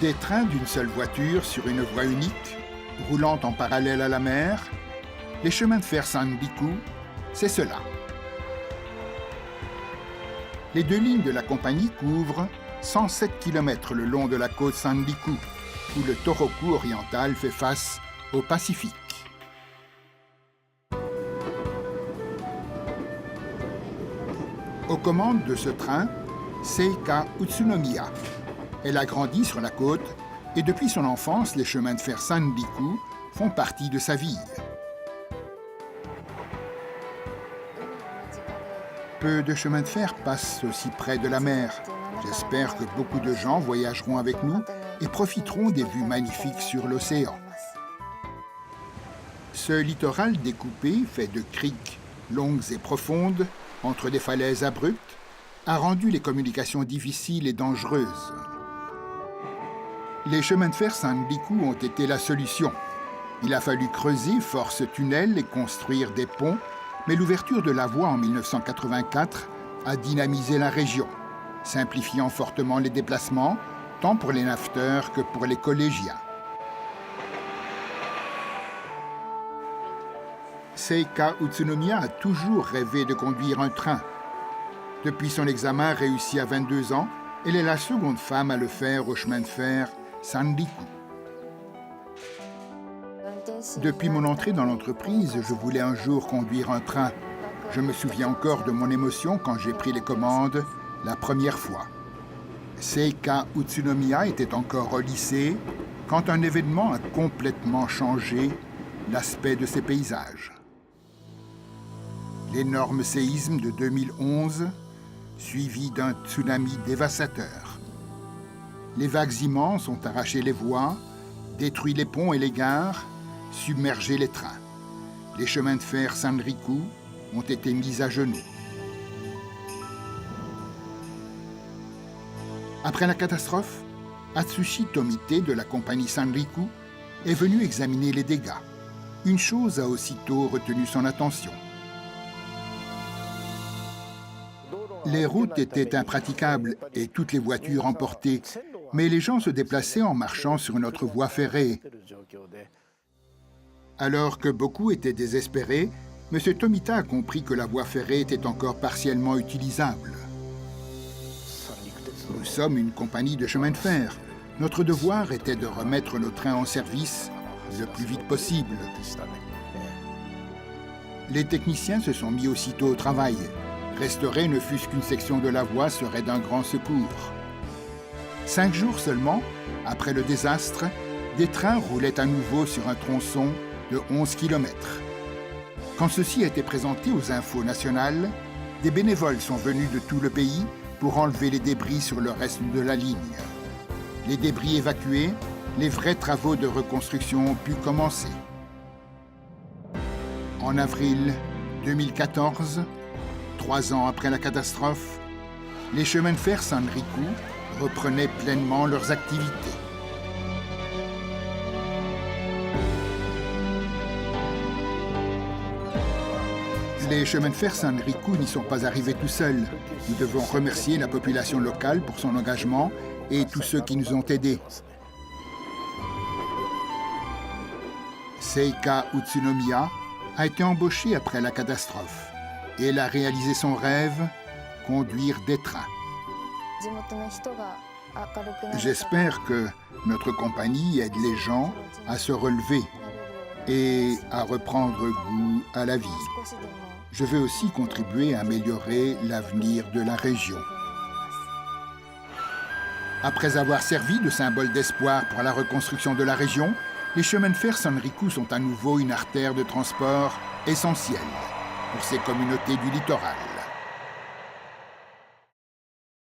Des trains d'une seule voiture sur une voie unique, roulant en parallèle à la mer, les chemins de fer Sanriku, c'est cela. Les deux lignes de la compagnie couvrent 107 km le long de la côte Sanriku, où le Toroku oriental fait face au Pacifique. Aux commandes de ce train, Seika Utsunomiya. Elle a grandi sur la côte et depuis son enfance, les chemins de fer Sanriku font partie de sa vie. Peu de chemins de fer passent aussi près de la mer. J'espère que beaucoup de gens voyageront avec nous et profiteront des vues magnifiques sur l'océan. Ce littoral découpé, fait de criques longues et profondes, entre des falaises abruptes, a rendu les communications difficiles et dangereuses. Les chemins de fer Sanriku ont été la solution. Il a fallu creuser force tunnels et construire des ponts, mais l'ouverture de la voie en 1984 a dynamisé la région, simplifiant fortement les déplacements, tant pour les naveteurs que pour les collégiens. Seika Utsunomiya a toujours rêvé de conduire un train. Depuis son examen réussi à 22 ans, elle est la seconde femme à le faire au chemin de fer Sanriku. Depuis mon entrée dans l'entreprise, je voulais un jour conduire un train. Je me souviens encore de mon émotion quand j'ai pris les commandes la première fois. Seika Utsunomiya était encore au lycée quand un événement a complètement changé l'aspect de ses paysages. L'énorme séisme de 2011, suivi d'un tsunami dévastateur. Les vagues immenses ont arraché les voies, détruit les ponts et les gares, submergé les trains. Les chemins de fer Sanriku ont été mis à genoux. Après la catastrophe, Atsushi Tomite de la compagnie Sanriku est venu examiner les dégâts. Une chose a aussitôt retenu son attention. Les routes étaient impraticables et toutes les voitures emportées, mais les gens se déplaçaient en marchant sur une autre voie ferrée. Alors que beaucoup étaient désespérés, M. Tomita a compris que la voie ferrée était encore partiellement utilisable. Nous sommes une compagnie de chemin de fer. Notre devoir était de remettre nos trains en service le plus vite possible. Les techniciens se sont mis aussitôt au travail. Restaurer ne fût-ce qu'une section de la voie serait d'un grand secours. 5 jours seulement, après le désastre, des trains roulaient à nouveau sur un tronçon de 11 km. Quand ceci a été présenté aux infos nationales, des bénévoles sont venus de tout le pays pour enlever les débris sur le reste de la ligne. Les débris évacués, les vrais travaux de reconstruction ont pu commencer. En avril 2014, 3 ans après la catastrophe, les chemins de fer Sanriku reprenaient pleinement leurs activités. Les chemins de fer Sanriku n'y sont pas arrivés tout seuls. Nous devons remercier la population locale pour son engagement et tous ceux qui nous ont aidés. Seika Utsunomiya a été embauchée après la catastrophe et elle a réalisé son rêve, conduire des trains. J'espère que notre compagnie aide les gens à se relever et à reprendre goût à la vie. Je veux aussi contribuer à améliorer l'avenir de la région. Après avoir servi de symbole d'espoir pour la reconstruction de la région, les chemins de fer Sanriku sont à nouveau une artère de transport essentielle pour ces communautés du littoral.